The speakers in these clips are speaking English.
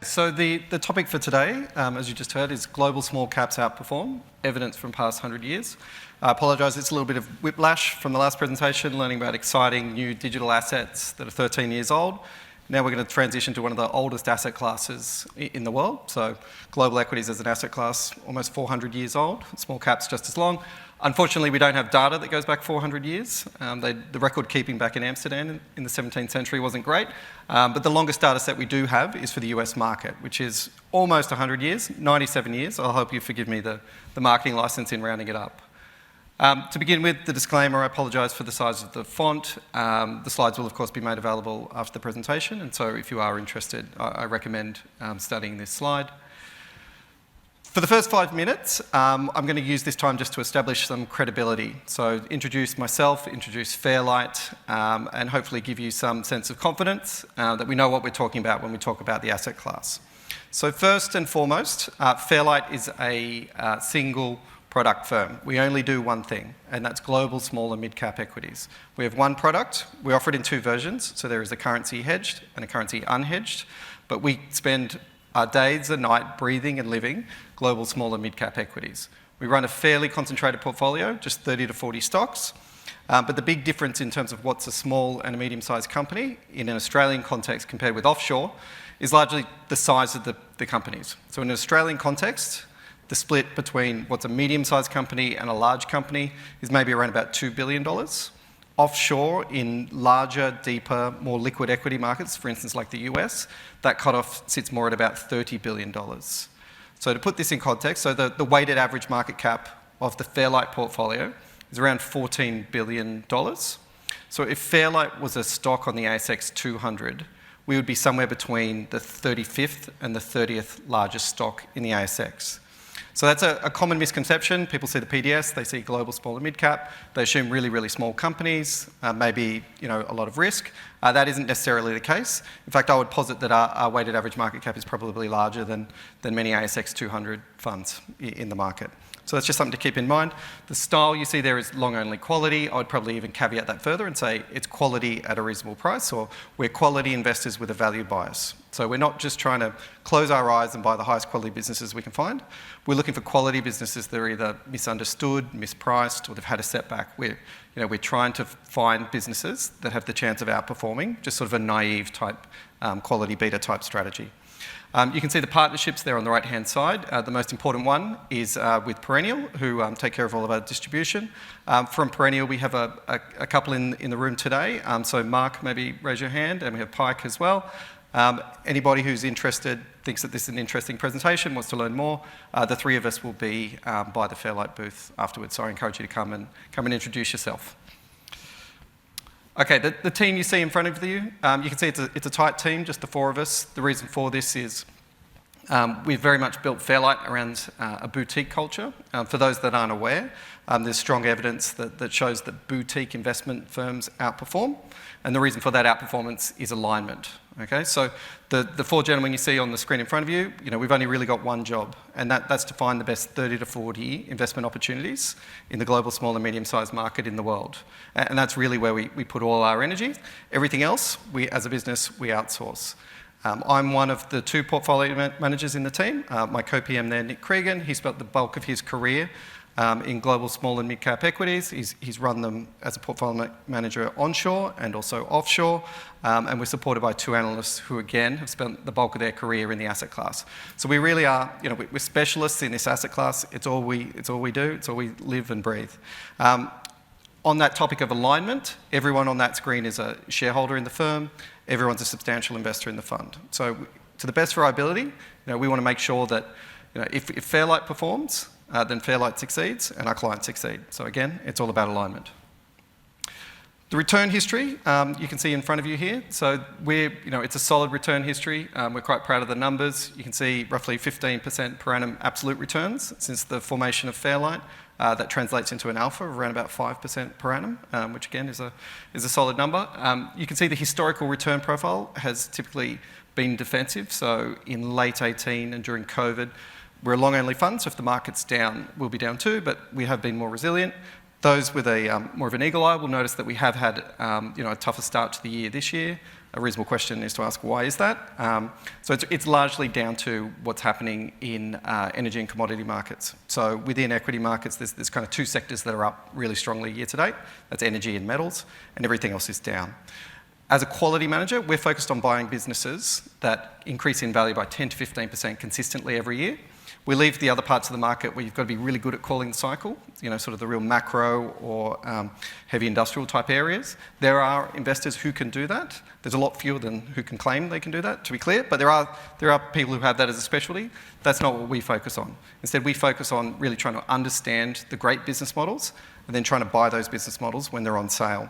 So the topic for today, as you just heard, is global small caps outperform, evidence from past 100 years. I apologise, it's a little bit of whiplash from the last presentation, learning about exciting new digital assets that are 13 years old. Now we're going to transition to one of the oldest asset classes in the world. So global equities as an asset class, almost 400 years old, small caps just as long. Unfortunately, we don't have data that goes back 400 years. The record keeping back in Amsterdam in the 17th century wasn't great. But the longest data set we do have is for the US market, which is almost 100 years, 97 years. I'll hope you forgive me the marketing license in rounding it up. To begin with, the disclaimer, I apologise for the size of the font. The slides will, of course, be made available after the presentation. And so if you are interested, I recommend studying this slide. For the first 5 minutes, I'm going to use this time just to establish some credibility. So introduce myself, introduce Fairlight, and hopefully give you some sense of confidence that we know what we're talking about when we talk about the asset class. So first and foremost, Fairlight is a single product firm. We only do one thing, and that's global small and mid-cap equities. We have one product. We offer it in two versions. So there is a currency hedged and a currency unhedged, but we spend our days and night breathing and living global small and mid-cap equities. We run a fairly concentrated portfolio, just 30 to 40 stocks. But the big difference in terms of what's a small and a medium-sized company in an Australian context compared with offshore is largely the size of the companies. So in an Australian context, the split between what's a medium-sized company and a large company is maybe around about $2 billion. Offshore, in larger, deeper, more liquid equity markets, for instance, like the US, that cutoff sits more at about $30 billion. So to put this in context, so the weighted average market cap of the Fairlight portfolio is around $14 billion. So if Fairlight was a stock on the ASX 200, we would be somewhere between the 35th and the 30th largest stock in the ASX. So that's a common misconception. People see the PDS, they see global small and mid-cap, they assume really, really small companies, maybe a lot of risk. That isn't necessarily the case. In fact, I would posit that our weighted average market cap is probably larger than many ASX 200 funds in the market. So that's just something to keep in mind. The style you see there is long-only quality. I would probably even caveat that further and say it's quality at a reasonable price, or we're quality investors with a value bias. So we're not just trying to close our eyes and buy the highest quality businesses we can find. We're looking for quality businesses that are either misunderstood, mispriced, or they've had a setback. We're trying to find businesses that have the chance of outperforming, just sort of a naive type, quality beta type strategy. You can see the partnerships there on the right-hand side. The most important one is with Perennial, who take care of all of our distribution. From Perennial, we have a couple in the room today. So Mark, maybe raise your hand, and we have Pike as well. Anybody who's interested, thinks that this is an interesting presentation, wants to learn more, the three of us will be by the Fairlight booth afterwards. So I encourage you to come and introduce yourself. Okay, the team you see in front of you, you can see it's a tight team, just the four of us. The reason for this is we've very much built Fairlight around a boutique culture. For those that aren't aware, there's strong evidence that shows that boutique investment firms outperform, and the reason for that outperformance is alignment. Okay, so the four gentlemen you see on the screen in front of you, we've only really got one job, and that's to find the best 30 to 40 investment opportunities in the global small and medium-sized market in the world. And that's really where we put all our energy. Everything else, as a business, we outsource. I'm one of the two portfolio managers in the team. My co-PM there, Nick Cregan, he spent the bulk of his career in global small and mid-cap equities. He's run them as a portfolio manager onshore and also offshore. And we're supported by two analysts who, again, have spent the bulk of their career in the asset class. So we really are, we're specialists in this asset class. It's all we do. It's all we live and breathe. On that topic of alignment, everyone on that screen is a shareholder in the firm. Everyone's a substantial investor in the fund. So to the best of our ability, we want to make sure that if Fairlight performs, then Fairlight succeeds and our clients succeed. So again, it's all about alignment. The return history, you can see in front of you here. So it's a solid return history. We're quite proud of the numbers. You can see roughly 15% per annum absolute returns since the formation of Fairlight. That translates into an alpha of around about 5% per annum, which again is a solid number. You can see the historical return profile has typically been defensive. So in late 18 and during COVID, we're a long-only fund, so if the market's down, we'll be down too, but we have been more resilient. Those with a more of an eagle eye will notice that we have had a tougher start to the year this year. a reasonable question is to ask, why is that? So it's largely down to what's happening in energy and commodity markets. So within equity markets, there's kind of two sectors that are up really strongly year to date. That's energy and metals, and everything else is down. As a quality manager, we're focused on buying businesses that increase in value by 10 to 15% consistently every year. We leave the other parts of the market where you've got to be really good at calling the cycle, sort of the real macro or heavy industrial type areas. There are investors who can do that. There's a lot fewer than who can claim they can do that, to be clear, but there are people who have that as a specialty. That's not what we focus on. Instead, we focus on really trying to understand the great business models and then trying to buy those business models when they're on sale.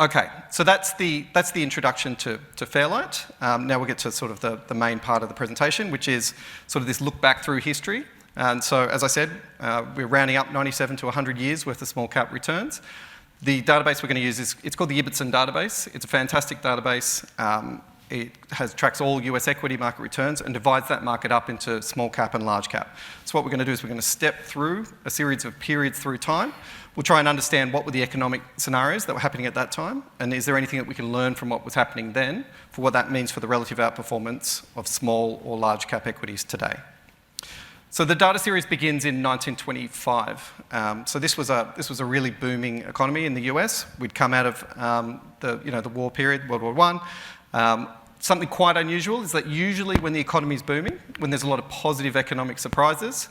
Okay, so that's the introduction to Fairlight. Now we'll get to sort of the main part of the presentation, which is sort of this look back through history. And so, as I said, we're rounding up 97 to 100 years worth of small cap returns. The database we're going to use it's called the Ibbotson database. It's a fantastic database. It tracks all US equity market returns and divides that market up into small cap and large cap. So what we're going to do is we're going to step through a series of periods through time. We'll try and understand what were the economic scenarios that were happening at that time, and is there anything that we can learn from what was happening then for what that means for the relative outperformance of small or large cap equities today. So the data series begins in 1925. So this was a really booming economy in the US. We'd come out of the war period, World War I. Something quite unusual is that usually when the economy is booming, when there's a lot of positive economic surprises,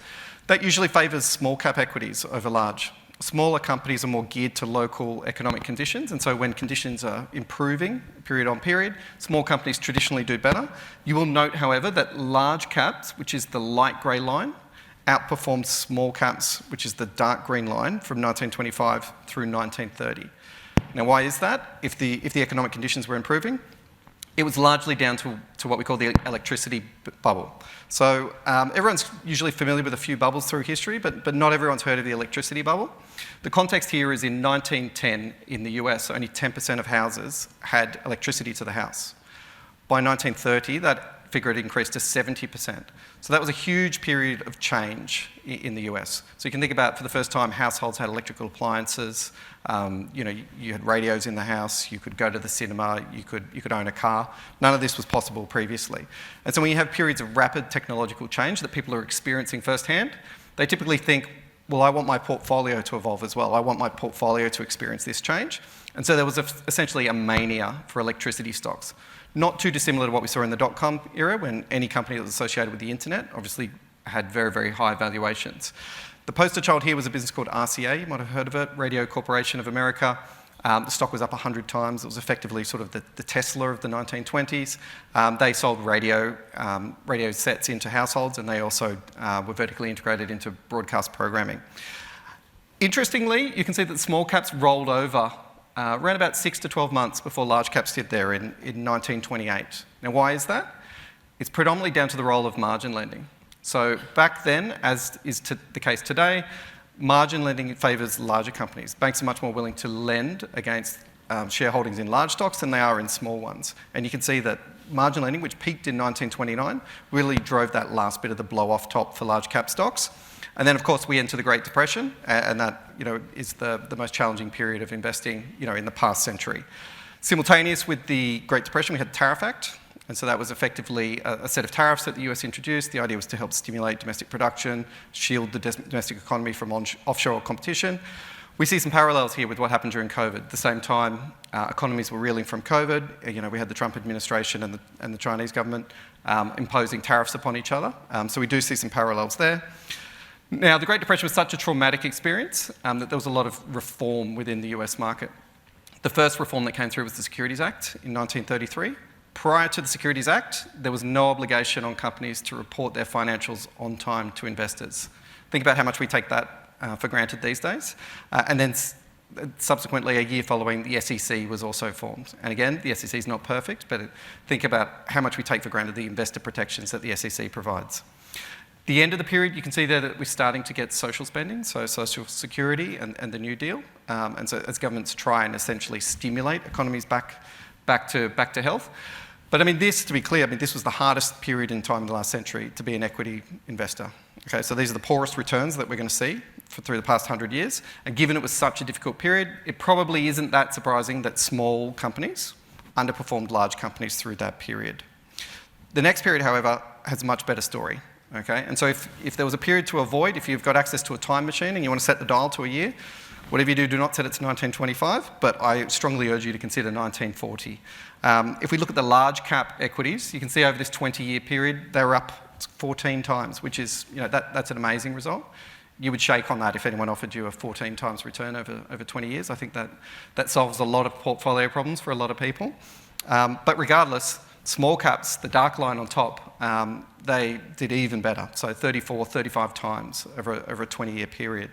that usually favours small cap equities over large. Smaller companies are more geared to local economic conditions, and so when conditions are improving period on period, small companies traditionally do better. You will note, however, that large caps, which is the light grey line, outperformed small caps, which is the dark green line, from 1925 through 1930. Now, why is that? If the economic conditions were improving, it was largely down to what we call the electricity bubble. So everyone's usually familiar with a few bubbles through history, but not everyone's heard of the electricity bubble. The context here is in 1910 in the US, only 10% of houses had electricity to the house. By 1930, that figure had increased to 70%. So that was a huge period of change in the US. So you can think about, for the first time, households had electrical appliances. You had radios in the house. You could go to the cinema. You could own a car. None of this was possible previously. And so when you have periods of rapid technological change that people are experiencing firsthand, they typically think, well, I want my portfolio to evolve as well. I want my portfolio to experience this change. And so there was essentially a mania for electricity stocks. Not too dissimilar to what we saw in the dot-com era, when any company that was associated with the internet obviously had very, very high valuations. The poster child here was a business called RCA. You might have heard of it, Radio Corporation of America. The stock was up 100 times. It was effectively sort of the Tesla of the 1920s. They sold radio sets into households, and they also were vertically integrated into broadcast programming. Interestingly, you can see that small caps rolled over around about 6 to 12 months before large caps did there in 1928. Now, why is that? It's predominantly down to the role of margin lending. So back then, as is the case today, margin lending favours larger companies. Banks are much more willing to lend against shareholdings in large stocks than they are in small ones. And you can see that margin lending, which peaked in 1929, really drove that last bit of the blow-off top for large cap stocks. And then, of course, we enter the Great Depression, and that is the most challenging period of investing in the past century. Simultaneous with the Great Depression, we had the Tariff Act, and so that was effectively a set of tariffs that the US introduced. The idea was to help stimulate domestic production, shield the domestic economy from offshore competition. We see some parallels here with what happened during COVID. At the same time, economies were reeling from COVID. We had the Trump administration and the Chinese government imposing tariffs upon each other. So we do see some parallels there. Now, the Great Depression was such a traumatic experience that there was a lot of reform within the US market. The first reform that came through was the Securities Act in 1933. Prior to the Securities Act, there was no obligation on companies to report their financials on time to investors. Think about how much we take that for granted these days. And then subsequently, a year following, the SEC was also formed. And again, the SEC is not perfect, but think about how much we take for granted the investor protections that the SEC provides. The end of the period, you can see there that we're starting to get social spending, so Social Security and the New Deal. And so as governments try and essentially stimulate economies back to health. But I mean, this, to be clear, I mean, this was the hardest period in time in the last century to be an equity investor. Okay, so these are the poorest returns that we're going to see through the past 100 years. And given it was such a difficult period, it probably isn't that surprising that small companies underperformed large companies through that period. The next period, however, has a much better story. Okay, and so if there was a period to avoid, if you've got access to a time machine and you want to set the dial to a year, whatever you do not set it to 1925, but I strongly urge you to consider 1940. If we look at the large cap equities, you can see over this 20-year period, they were up 14 times, which is, that's an amazing result. You would shake on that if anyone offered you a 14 times return over 20 years. I think that solves a lot of portfolio problems for a lot of people. But regardless, small caps, the dark line on top, they did even better. So 34, 35 times over a 20-year period.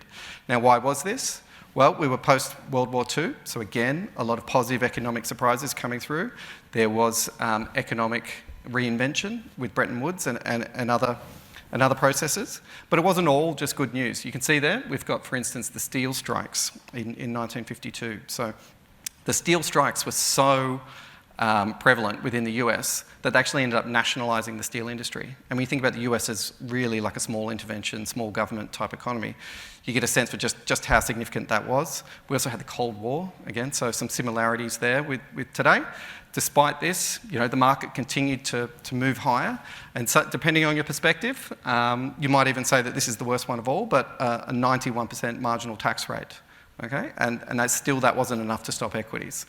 Now, why was this? Well, we were post-World War II, so again, a lot of positive economic surprises coming through. There was economic reinvention with Bretton Woods and other processes, but it wasn't all just good news. You can see there, we've got, for instance, the steel strikes in 1952. So the steel strikes were so prevalent within the US that they actually ended up nationalising the steel industry. And when you think about the US as really like a small intervention, small government type economy, you get a sense for just how significant that was. We also had the Cold War, again, so some similarities there with today. Despite this, the market continued to move higher. And so depending on your perspective, you might even say that this is the worst one of all, but a 91% marginal tax rate, okay? And that wasn't enough to stop equities.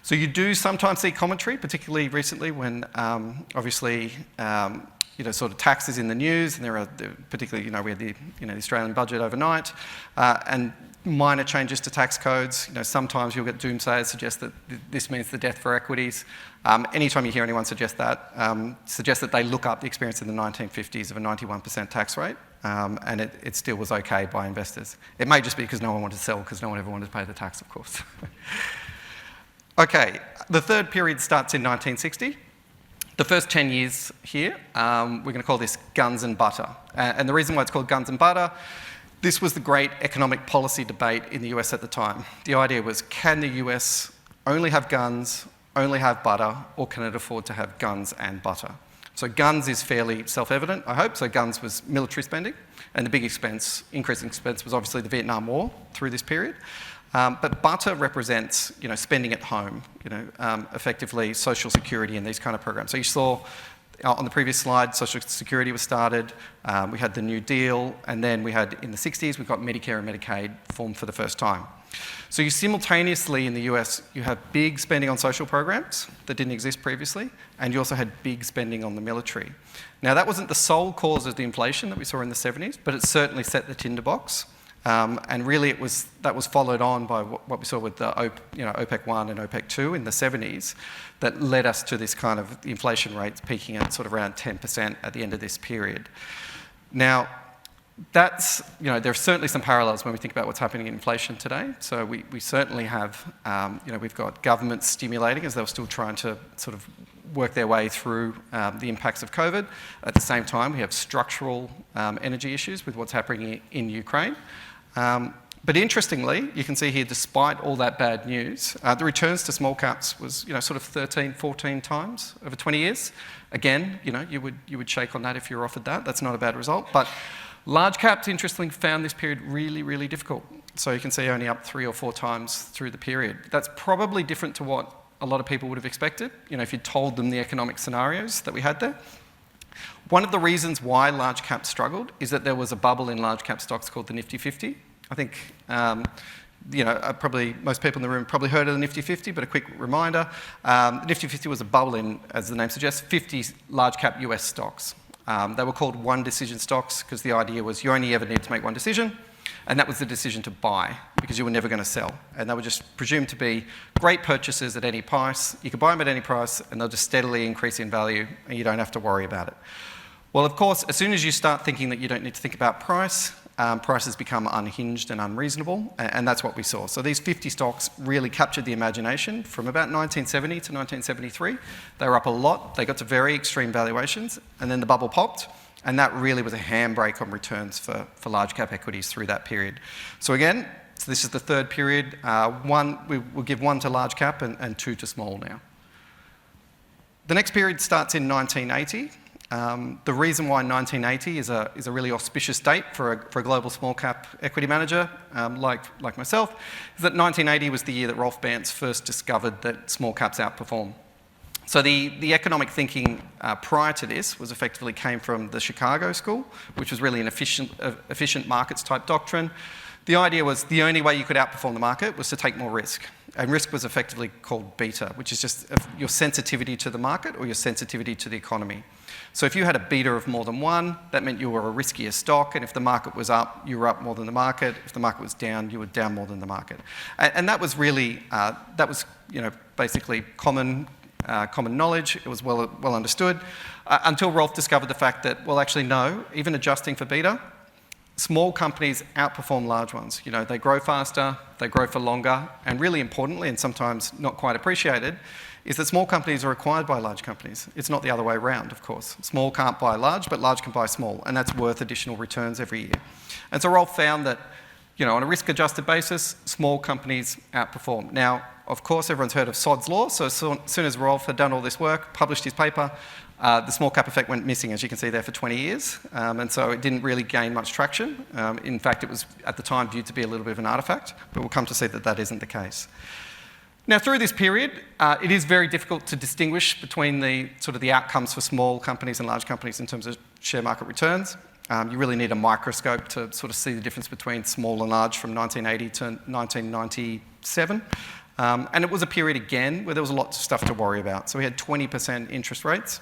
So you do sometimes see commentary, particularly recently when obviously sort of taxes in the news, and there are particularly, we had the Australian budget overnight, and minor changes to tax codes. Sometimes you'll get doomsayers suggest that this means the death for equities. Anytime you hear anyone suggest that they look up the experience in the 1950s of a 91% tax rate, and it still was okay by investors. It may just be because no one wanted to sell, because no one ever wanted to pay the tax, of course. Okay, the third period starts in 1960. The first 10 years here, we're going to call this guns and butter. And the reason why it's called guns and butter, this was the great economic policy debate in the US at the time. The idea was, can the US only have guns, only have butter, or can it afford to have guns and butter? So guns is fairly self-evident, I hope. So guns was military spending, and the big increasing expense was obviously the Vietnam War through this period. But butter represents, spending at home, effectively Social Security and these kind of programs. So you saw on the previous slide, Social Security was started, we had the New Deal, and then we had, in the 60s, we got Medicare and Medicaid formed for the first time. So you simultaneously in the US, you have big spending on social programs that didn't exist previously, and you also had big spending on the military. Now that wasn't the sole cause of the inflation that we saw in the 70s, but it certainly set the tinderbox. And really that was followed on by what we saw with the OPEC 1 and OPEC 2 in the 70s that led us to this kind of inflation rates peaking at sort of around 10% at the end of this period. Now, there are certainly some parallels when we think about what's happening in inflation today. So we certainly have, we've got governments stimulating as they were still trying to sort of work their way through the impacts of COVID. At the same time, we have structural energy issues with what's happening in Ukraine. But interestingly, you can see here, despite all that bad news, the returns to small caps was, sort of 13, 14 times over 20 years. Again, you would shake on that if you were offered that. That's not a bad result. But large caps, interestingly, found this period really, really difficult. So you can see only up 3 or 4 times through the period. That's probably different to what a lot of people would have expected, if you'd told them the economic scenarios that we had there. One of the reasons why large caps struggled is that there was a bubble in large cap stocks called the Nifty 50. I think, probably most people in the room probably heard of the Nifty 50, but a quick reminder. The Nifty 50 was a bubble in, as the name suggests, 50 large cap US stocks. They were called one decision stocks because the idea was you only ever need to make one decision, and that was the decision to buy because you were never going to sell. And they were just presumed to be great purchases at any price. You could buy them at any price, and they'll just steadily increase in value, and you don't have to worry about it. Well, of course, as soon as you start thinking that you don't need to think about price, prices become unhinged and unreasonable, and that's what we saw. So these 50 stocks really captured the imagination from about 1970 to 1973. They were up a lot. They got to very extreme valuations, and then the bubble popped, and that really was a handbrake on returns for large cap equities through that period. So again, this is the third period. 1, we'll give 1 to large cap and 2 to small now. The next period starts in 1980. The reason why 1980 is a really auspicious date for a global small cap equity manager like myself is that 1980 was the year that Rolf Bantz first discovered that small caps outperform. So the economic thinking prior to this was effectively came from the Chicago School, which was really an efficient markets type doctrine. The idea was the only way you could outperform the market was to take more risk. And risk was effectively called beta, which is just your sensitivity to the market or your sensitivity to the economy. So if you had a beta of more than 1, that meant you were a riskier stock, and if the market was up, you were up more than the market. If the market was down, you were down more than the market. And that was really, basically common knowledge. It was well understood until Rolf discovered the fact that, well, actually, no, even adjusting for beta, small companies outperform large ones. They grow faster, they grow for longer, and really importantly, and sometimes not quite appreciated, is that small companies are acquired by large companies. It's not the other way around, of course. Small can't buy large, but large can buy small, and that's worth additional returns every year. And so Rolf found that, on a risk-adjusted basis, small companies outperform. Now, of course, everyone's heard of Sod's Law, so as soon as Rolf had done all this work, published his paper, the small cap effect went missing, as you can see there, for 20 years, and so it didn't really gain much traction. In fact, it was, at the time, viewed to be a little bit of an artefact, but we'll come to see that that isn't the case. Now, through this period, it is very difficult to distinguish between the outcomes for small companies and large companies in terms of share market returns. You really need a microscope to sort of see the difference between small and large from 1980 to 1997. And it was a period, again, where there was a lot of stuff to worry about. So we had 20% interest rates.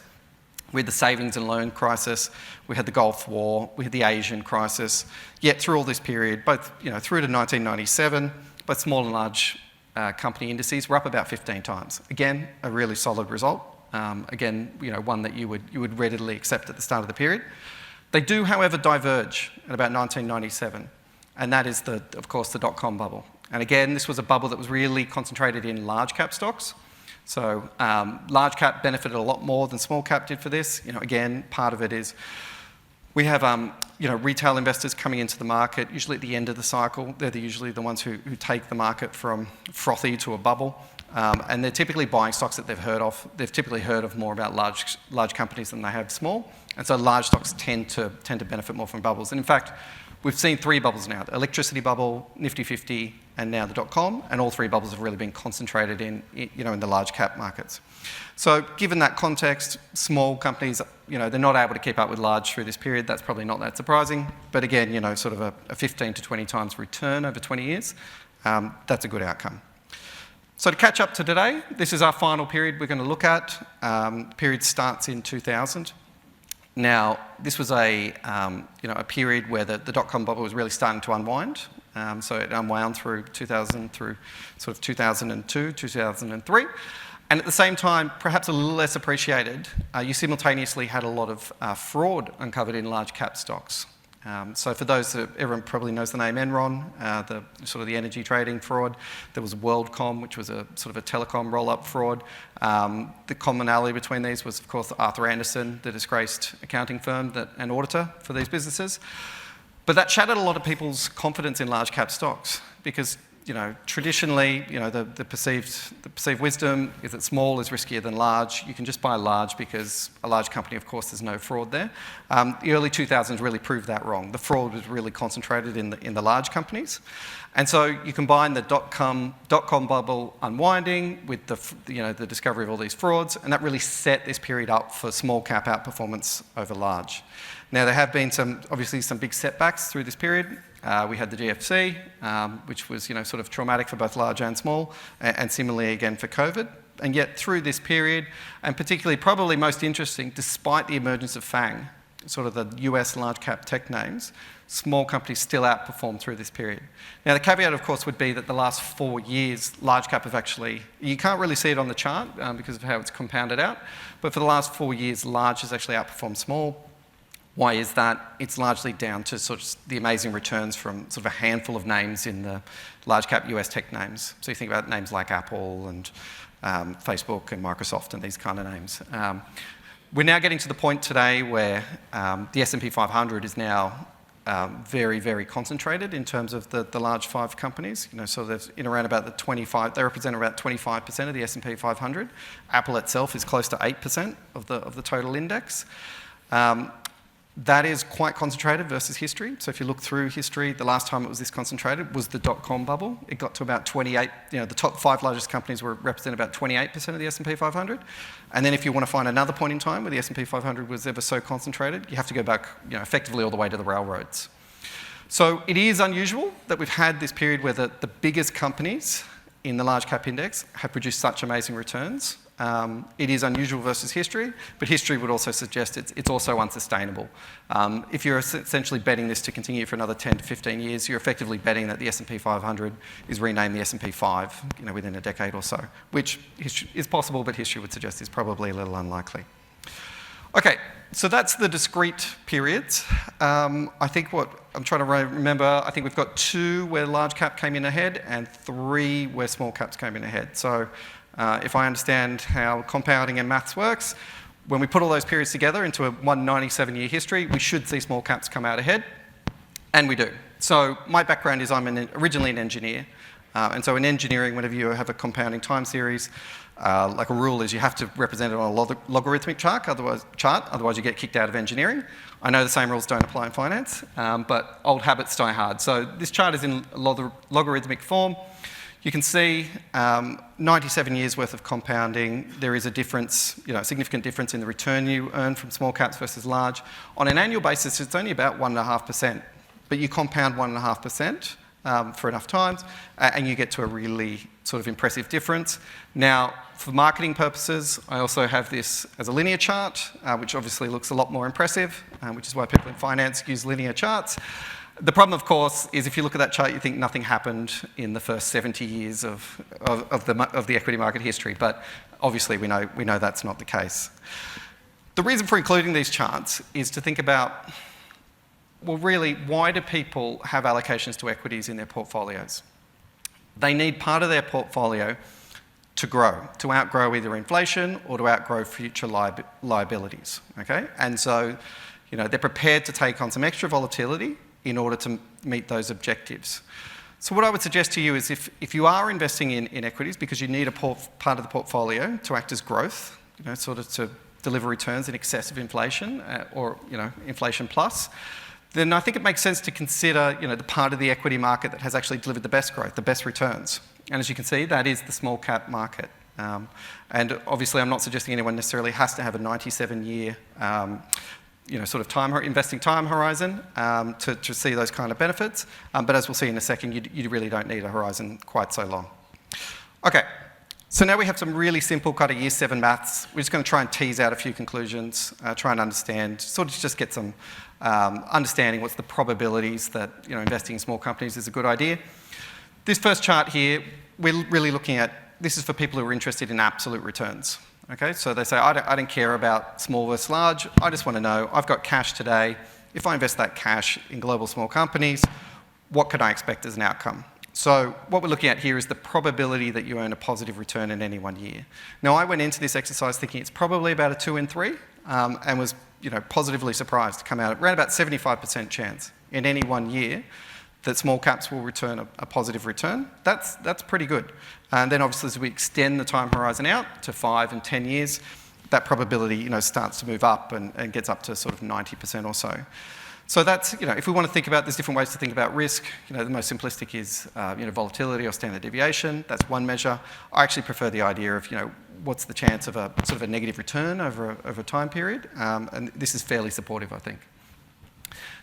We had the savings and loan crisis. We had the Gulf War. We had the Asian crisis. Yet through all this period, both through to 1997, both small and large company indices were up about 15 times. Again, a really solid result. Again, one that you would readily accept at the start of the period. They do, however, diverge at about 1997, and that is, of course, the dot-com bubble. And again, this was a bubble that was really concentrated in large cap stocks. So large cap benefited a lot more than small cap did for this. Again, part of it is we have retail investors coming into the market, usually at the end of the cycle. They're usually the ones who take the market from frothy to a bubble. And they're typically buying stocks that they've heard of. They've typically heard of more about large companies than they have small. And so large stocks tend to benefit more from bubbles. And in fact, we've seen 3 bubbles now: the electricity bubble, Nifty 50, and now the dot-com. And all 3 bubbles have really been concentrated in the large cap markets. So given that context, small companies, they're not able to keep up with large through this period. That's probably not that surprising. But again, sort of a 15 to 20 times return over 20 years, that's a good outcome. So to catch up to today, this is our final period we're going to look at. The period starts in 2000. Now, this was a period where the dot-com bubble was really starting to unwind. So it unwound through 2000, through sort of 2002, 2003. And at the same time, perhaps a little less appreciated, you simultaneously had a lot of fraud uncovered in large cap stocks. So for those that everyone probably knows the name Enron, the energy trading fraud. There was WorldCom, which was a sort of a telecom roll-up fraud. The commonality between these was, of course, Arthur Andersen, the disgraced accounting firm and auditor for these businesses. But that shattered a lot of people's confidence in large cap stocks because traditionally, the perceived wisdom is that small is riskier than large. You can just buy large because a large company, of course, there's no fraud there. The early 2000s really proved that wrong. The fraud was really concentrated in the large companies. And so you combine the dot-com bubble unwinding with the discovery of all these frauds, and that really set this period up for small cap outperformance over large. Now, there have been obviously some big setbacks through this period. We had the GFC, which was sort of traumatic for both large and small, and similarly again for COVID. And yet through this period, and particularly probably most interesting, despite the emergence of FANG, sort of the US large cap tech names, small companies still outperformed through this period. Now the caveat, of course, would be that the last 4 years, large cap have actually, you can't really see it on the chart because of how it's compounded out, but for the last 4 years, large has actually outperformed small. Why is that? It's largely down to sort of the amazing returns from sort of a handful of names in the large cap US tech names. So you think about names like Apple and Facebook and Microsoft and these kind of names. We're now getting to the point today where the S&P 500 is now very, very concentrated in terms of the large 5 companies. So there's in around about the 25, they represent about 25% of the S&P 500. Apple itself is close to 8% of the total index. That is quite concentrated versus history. So if you look through history, the last time it was this concentrated was the dot-com bubble. It got to about 28, the top 5 largest companies represent about 28% of the S&P 500. And then if you want to find another point in time where the S&P 500 was ever so concentrated, you have to go back, effectively all the way to the railroads. So it is unusual that we've had this period where the biggest companies in the large cap index have produced such amazing returns. It is unusual versus history, but history would also suggest it's also unsustainable. If you're essentially betting this to continue for another 10 to 15 years, you're effectively betting that the S&P 500 is renamed the S&P 5 within a decade or so, which is possible, but history would suggest is probably a little unlikely. Okay, so that's the discrete periods. I think what I'm trying to remember, I think we've got 2 where large cap came in ahead and 3 where small caps came in ahead. So if I understand how compounding and maths works, when we put all those periods together into a 197-year history, we should see small caps come out ahead, and we do. So my background is I'm originally an engineer, and so in engineering, whenever you have a compounding time series, like a rule is you have to represent it on a logarithmic chart, otherwise you get kicked out of engineering. I know the same rules don't apply in finance, but old habits die hard. So this chart is in logarithmic form. You can see 97 years worth of compounding. There is a difference, a significant difference in the return you earn from small caps versus large. On an annual basis, it's only about 1.5%, but you compound 1.5% for enough times, and you get to a really sort of impressive difference. Now, for marketing purposes, I also have this as a linear chart, which obviously looks a lot more impressive, which is why people in finance use linear charts. The problem, of course, is if you look at that chart, you think nothing happened in the first 70 years of the equity market history, but obviously we know that's not the case. The reason for including these charts is to think about, well, really, why do people have allocations to equities in their portfolios? They need part of their portfolio to grow, to outgrow either inflation or to outgrow future liabilities, okay? And so, they're prepared to take on some extra volatility in order to meet those objectives. So what I would suggest to you is if you are investing in equities because you need a part of the portfolio to act as growth, sort of to deliver returns in excess of inflation or inflation plus, then I think it makes sense to consider the part of the equity market that has actually delivered the best growth, the best returns. And as you can see, that is the small cap market. And obviously I'm not suggesting anyone necessarily has to have a 97-year sort of investing time horizon to see those kind of benefits. But as we'll see in a second, you really don't need a horizon quite so long. Okay, so now we have some really simple kind of year 7 maths. We're just going to try and tease out a few conclusions, try and understand, sort of just get some understanding what's the probabilities that investing in small companies is a good idea. This first chart here, we're really looking at, this is for people who are interested in absolute returns. Okay, so they say, I don't care about small versus large, I just want to know, I've got cash today, if I invest that cash in global small companies, what can I expect as an outcome? So what we're looking at here is the probability that you earn a positive return in any one year. Now I went into this exercise thinking it's probably about a 2 in 3, and was positively surprised to come out at around about 75% chance in any one year that small caps will return a positive return. That's pretty good. And then obviously as we extend the time horizon out to 5 and 10 years, that probability starts to move up and gets up to sort of 90% or so. So that's, if we want to think about, there's different ways to think about risk. The most simplistic is, volatility or standard deviation. That's one measure. I actually prefer the idea of, what's the chance of a sort of a negative return over a time period. And this is fairly supportive, I think.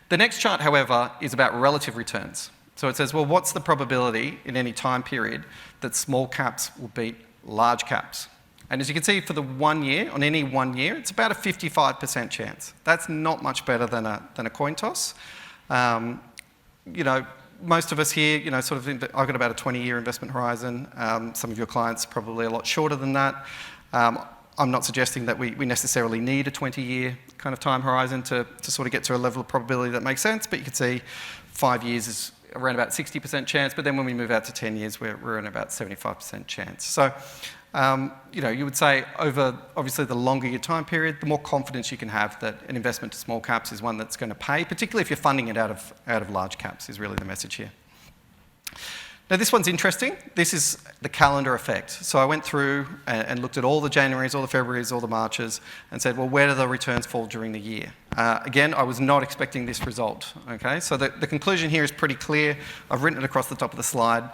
The next chart, however, is about relative returns. So it says, well, what's the probability in any time period that small caps will beat large caps? And as you can see, for the 1 year, on any 1 year, it's about a 55% chance. That's not much better than a coin toss. Most of us here, I've got about a 20-year investment horizon. Some of your clients probably a lot shorter than that. I'm not suggesting that we necessarily need a 20-year kind of time horizon to sort of get to a level of probability that makes sense, but you can see 5 years around about 60% chance, but then when we move out to 10 years, we're in about 75% chance. So, you would say over, obviously, the longer your time period, the more confidence you can have that an investment to small caps is one that's going to pay, particularly if you're funding it out of large caps, is really the message here. Now, this one's interesting. This is the calendar effect. So I went through and looked at all the Januaries, all the Februaries, all the Marches, and said, well, where do the returns fall during the year? Again, I was not expecting this result, okay? So the conclusion here is pretty clear. I've written it across the top of the slide.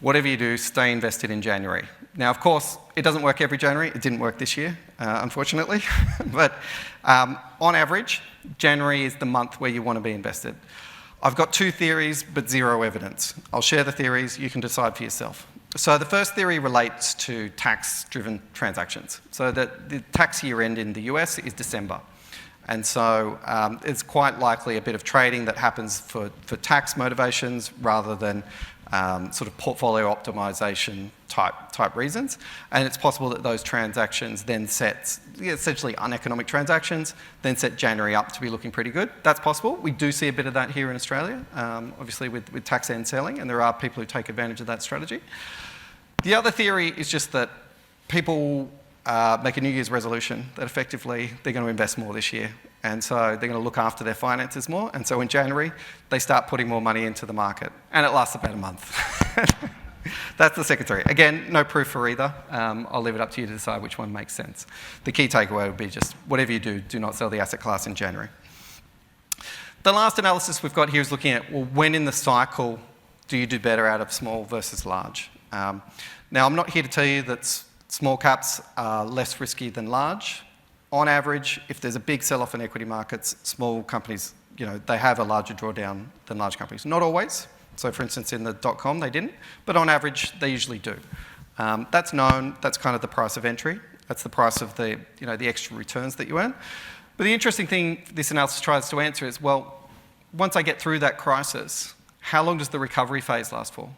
Whatever you do, stay invested in January. Now, of course, it doesn't work every January. It didn't work this year, unfortunately. But on average, January is the month where you want to be invested. I've got two theories, but zero evidence. I'll share the theories. You can decide for yourself. So the first theory relates to tax-driven transactions. So that the tax year end in the US is December. And so it's quite likely a bit of trading that happens for tax motivations rather than sort of portfolio optimization type reasons. And it's possible that those transactions then set, essentially uneconomic transactions, then set January up to be looking pretty good. That's possible. We do see a bit of that here in Australia, obviously with tax end selling, and there are people who take advantage of that strategy. The other theory is just that people make a New Year's resolution that effectively they're going to invest more this year. And so they're going to look after their finances more. And so in January, they start putting more money into the market. And it lasts about a month. That's the second theory. Again, no proof for either. I'll leave it up to you to decide which one makes sense. The key takeaway would be just whatever you do, do not sell the asset class in January. The last analysis we've got here is looking at, well, when in the cycle do you do better out of small versus large? Now, I'm not here to tell you that small caps are less risky than large. On average, if there's a big sell-off in equity markets, small companies, they have a larger drawdown than large companies. Not always. So, for instance, in the .com, they didn't. But on average, they usually do. That's known. That's kind of the price of entry. That's the price of the extra returns that you earn. But the interesting thing this analysis tries to answer is, well, once I get through that crisis, how long does the recovery phase last for?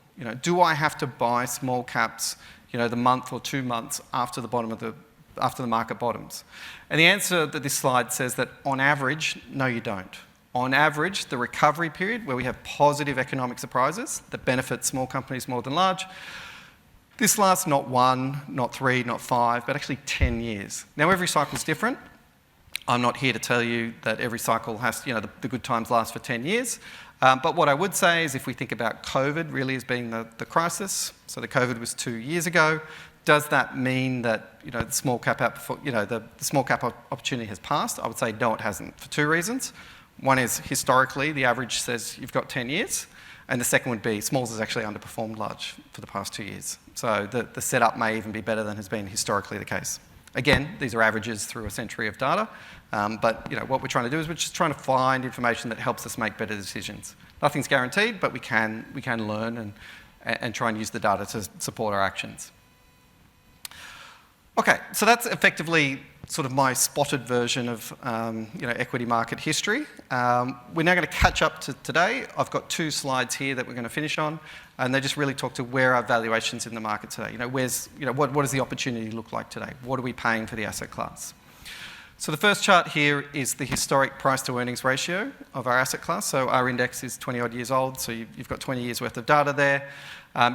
Do I have to buy small caps, the month or 2 months after the market bottoms? And the answer that this slide says that on average, no, you don't. On average, the recovery period where we have positive economic surprises that benefit small companies more than large, this lasts not 1, not 3, not 5, but actually 10 years. Now, every cycle is different. I'm not here to tell you that every cycle has, the good times last for 10 years. But what I would say is if we think about COVID really as being the crisis, so the COVID was 2 years ago, does that mean that the small cap the small cap opportunity has passed? I would say no, it hasn't, for two reasons. One is historically the average says you've got 10 years, and the second would be smalls has actually underperformed large for the past 2 years. So the setup may even be better than has been historically the case. Again, these are averages through a century of data, but what we're trying to do is we're just trying to find information that helps us make better decisions. Nothing's guaranteed, but we can learn and try and use the data to support our actions. Okay, so that's effectively sort of my spotted version of equity market history. We're now going to catch up to today. I've got 2 slides here that we're going to finish on, and they just really talk to where are valuations in the market today. What does the opportunity look like today? What are we paying for the asset class? So the first chart here is the historic price to earnings ratio of our asset class. So our index is 20 odd years old, so you've got 20 years worth of data there.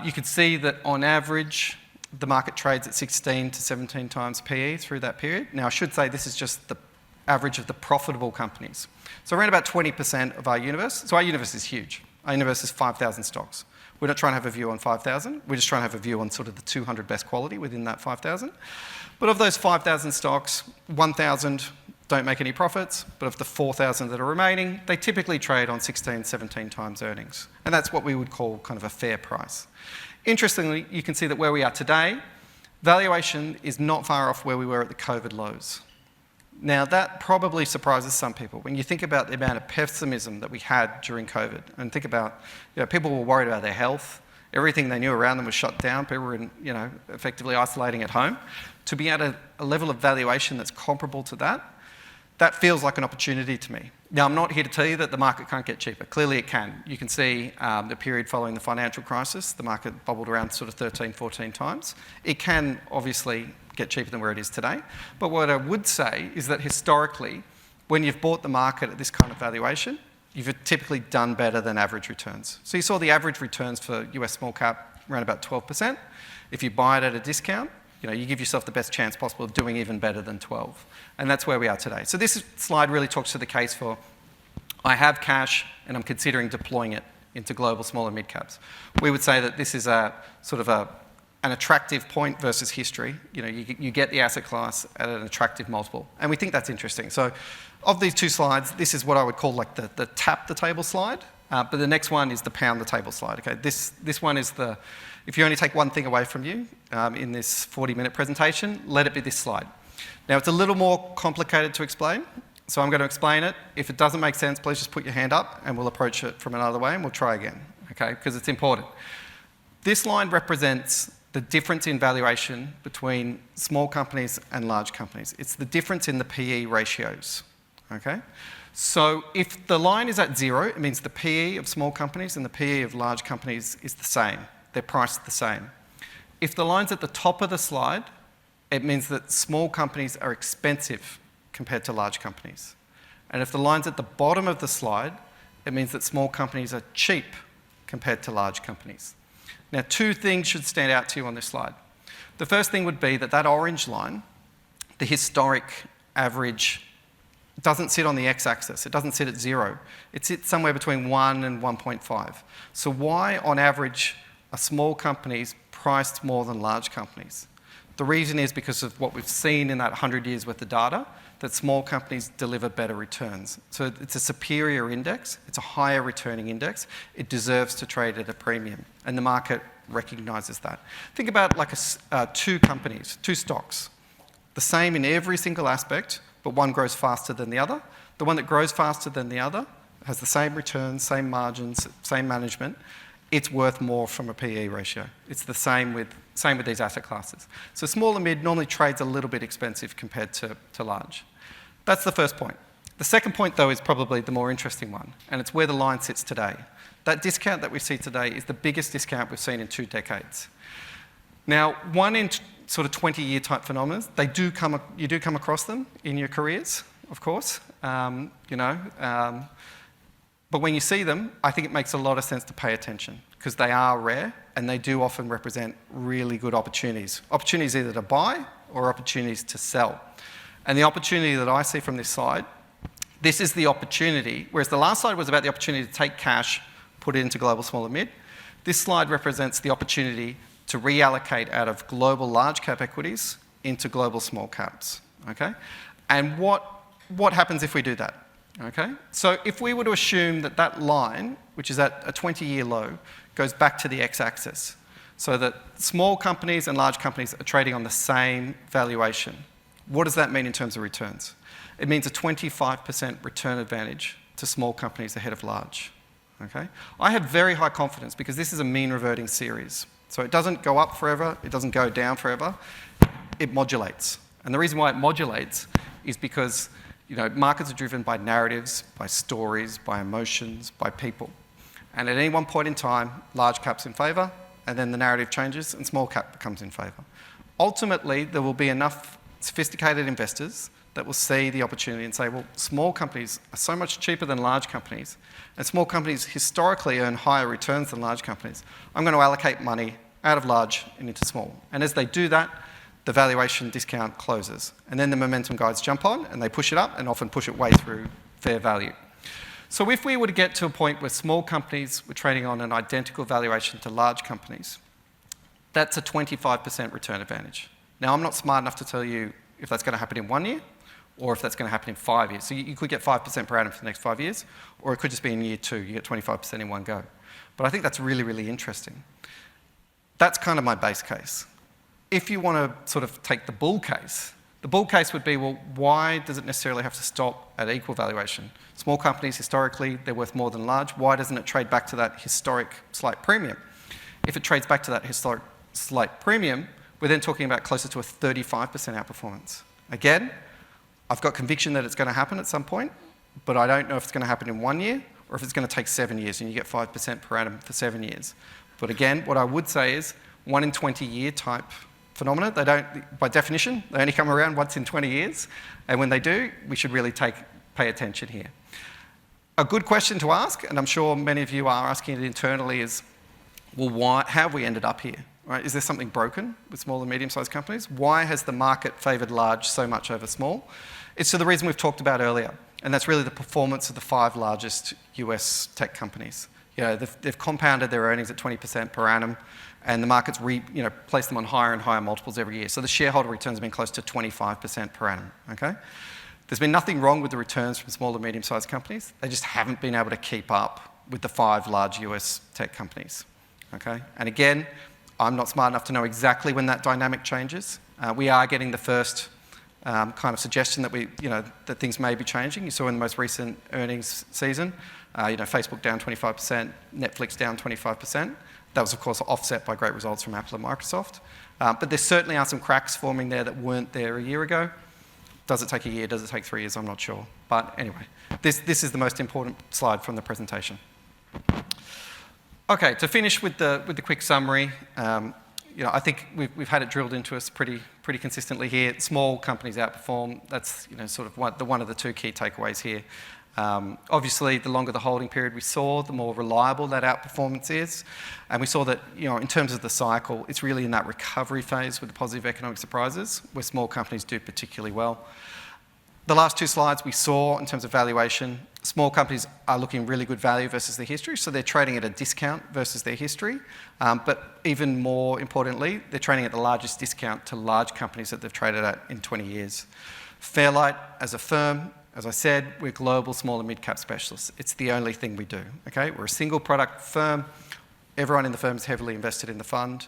You can see that on average, the market trades at 16 to 17 times PE through that period. Now, I should say this is just the average of the profitable companies. So around about 20% of our universe. So our universe is huge. Our universe is 5,000 stocks. We're not trying to have a view on 5,000. We're just trying to have a view on sort of the 200 best quality within that 5,000. But of those 5,000 stocks, 1,000 don't make any profits. But of the 4,000 that are remaining, they typically trade on 16, 17 times earnings. And that's what we would call kind of a fair price. Interestingly, you can see that where we are today, valuation is not far off where we were at the COVID lows. Now, that probably surprises some people. When you think about the amount of pessimism that we had during COVID, and think about, people were worried about their health, everything they knew around them was shut down, people were effectively isolating at home. To be at a level of valuation that's comparable to that feels like an opportunity to me. Now, I'm not here to tell you that the market can't get cheaper. Clearly it can. You can see the period following the financial crisis, the market bubbled around sort of 13, 14 times. It can obviously get cheaper than where it is today. But what I would say is that historically, when you've bought the market at this kind of valuation, you've typically done better than average returns. So you saw the average returns for US small cap around about 12%. If you buy it at a discount, you give yourself the best chance possible of doing even better than 12. And that's where we are today. So this slide really talks to the case for, I have cash and I'm considering deploying it into global small and mid caps. We would say that this is a sort of an attractive point versus history. You get the asset class at an attractive multiple. And we think that's interesting. So of these two slides, this is what I would call like the tap the table slide. But the next one is the pound the table slide. Okay, this one is if you only take one thing away from you in this 40-minute presentation, let it be this slide. Now, it's a little more complicated to explain, so I'm going to explain it. If it doesn't make sense, please just put your hand up and we'll approach it from another way and we'll try again, okay, because it's important. This line represents the difference in valuation between small companies and large companies. It's the difference in the PE ratios, okay? So if the line is at 0, it means the PE of small companies and the PE of large companies is the same. They're priced the same. If the line's at the top of the slide, it means that small companies are expensive compared to large companies. And if the line's at the bottom of the slide, it means that small companies are cheap compared to large companies. Now, two things should stand out to you on this slide. The first thing would be that orange line, the historic average, doesn't sit on the x-axis. It doesn't sit at 0. It sits somewhere between 1 and 1.5. So why, on average, are small companies priced more than large companies? The reason is because of what we've seen in that 100 years worth of data, that small companies deliver better returns. So it's a superior index. It's a higher returning index. It deserves to trade at a premium, and the market recognises that. Think about like two companies, two stocks, the same in every single aspect, but one grows faster than the other. The one that grows faster than the other has the same returns, same margins, same management. It's worth more from a PE ratio. It's the same with these asset classes. So small and mid normally trades a little bit expensive compared to large. That's the first point. The second point, though, is probably the more interesting one, and it's where the line sits today. That discount that we see today is the biggest discount we've seen in 2 decades. Now, one in sort of 20-year type phenomena, you do come across them in your careers, of course, but when you see them, I think it makes a lot of sense to pay attention because they are rare and they do often represent really good opportunities. Opportunities either to buy or opportunities to sell. And the opportunity that I see from this slide, this is the opportunity, whereas the last slide was about the opportunity to take cash, put it into global small and mid. This slide represents the opportunity to reallocate out of global large cap equities into global small caps, okay? And what happens if we do that? Okay, so if we were to assume that line, which is at a 20-year low, goes back to the x-axis, so that small companies and large companies are trading on the same valuation, what does that mean in terms of returns? It means a 25% return advantage to small companies ahead of large. Okay, I have very high confidence because this is a mean reverting series. So it doesn't go up forever, it doesn't go down forever, it modulates. And the reason why it modulates is because markets are driven by narratives, by stories, by emotions, by people. And at any one point in time, large cap's in favour, and then the narrative changes and small cap becomes in favour. Ultimately, there will be enough sophisticated investors that will see the opportunity and say, well, small companies are so much cheaper than large companies, and small companies historically earn higher returns than large companies. I'm going to allocate money out of large and into small. And as they do that, the valuation discount closes. And then the momentum guides jump on and they push it up and often push it way through fair value. So if we were to get to a point where small companies were trading on an identical valuation to large companies, that's a 25% return advantage. Now, I'm not smart enough to tell you if that's going to happen in 1 year or if that's going to happen in 5 years. So you could get 5% per annum for the next 5 years, or it could just be in year 2, you get 25% in one go. But I think that's really, really interesting. That's kind of my base case. If you want to sort of take the bull case would be, well, why does it necessarily have to stop at equal valuation? Small companies, historically, they're worth more than large. Why doesn't it trade back to that historic slight premium? If it trades back to that historic slight premium, we're then talking about closer to a 35% outperformance. Again, I've got conviction that it's going to happen at some point, but I don't know if it's going to happen in 1 year or if it's going to take 7 years and you get 5% per annum for 7 years. But again, what I would say is 1 in 20 year type phenomena. They don't, by definition, they only come around once in 20 years. And when they do, we should really pay attention here. A good question to ask, and I'm sure many of you are asking it internally, is, well, how have we ended up here? Right? Is there something broken with small and medium-sized companies? Why has the market favoured large so much over small? It's for the reason we've talked about earlier, and that's really the performance of the 5 largest US tech companies. They've compounded their earnings at 20% per annum, and the market's placed them on higher and higher multiples every year. So the shareholder returns have been close to 25% per annum. Okay? There's been nothing wrong with the returns from small and medium-sized companies. They just haven't been able to keep up with the 5 large US tech companies. Okay? And again, I'm not smart enough to know exactly when that dynamic changes. We are getting the first kind of suggestion that that things may be changing. You saw in the most recent earnings season, Facebook down 25%, Netflix down 25%. That was, of course, offset by great results from Apple and Microsoft. But there certainly are some cracks forming there that weren't there a year ago. Does it take a year? Does it take 3 years? I'm not sure. But anyway, this is the most important slide from the presentation. Okay, to finish with the quick summary, I think we've had it drilled into us pretty consistently here. Small companies outperform. That's sort of one of the 2 key takeaways here. Obviously, the longer the holding period we saw, the more reliable that outperformance is. And we saw that, in terms of the cycle, it's really in that recovery phase with the positive economic surprises where small companies do particularly well. The last 2 slides we saw in terms of valuation, small companies are looking really good value versus their history, so they're trading at a discount versus their history. But even more importantly, they're trading at the largest discount to large companies that they've traded at in 20 years. Fairlight, as a firm, as I said, we're global small and mid-cap specialists. It's the only thing we do. Okay? We're a single product firm. Everyone in the firm is heavily invested in the fund.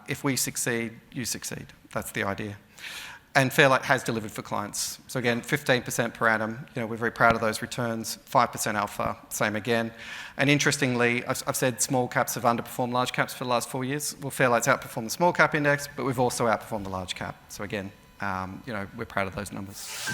If we succeed, you succeed. That's the idea. And Fairlight has delivered for clients. So again, 15% per annum. We're very proud of those returns. 5% alpha, same again. And interestingly, I've said small caps have underperformed large caps for the last 4 years. Well, Fairlight's outperformed the small cap index, but we've also outperformed the large cap. So again, we're proud of those numbers.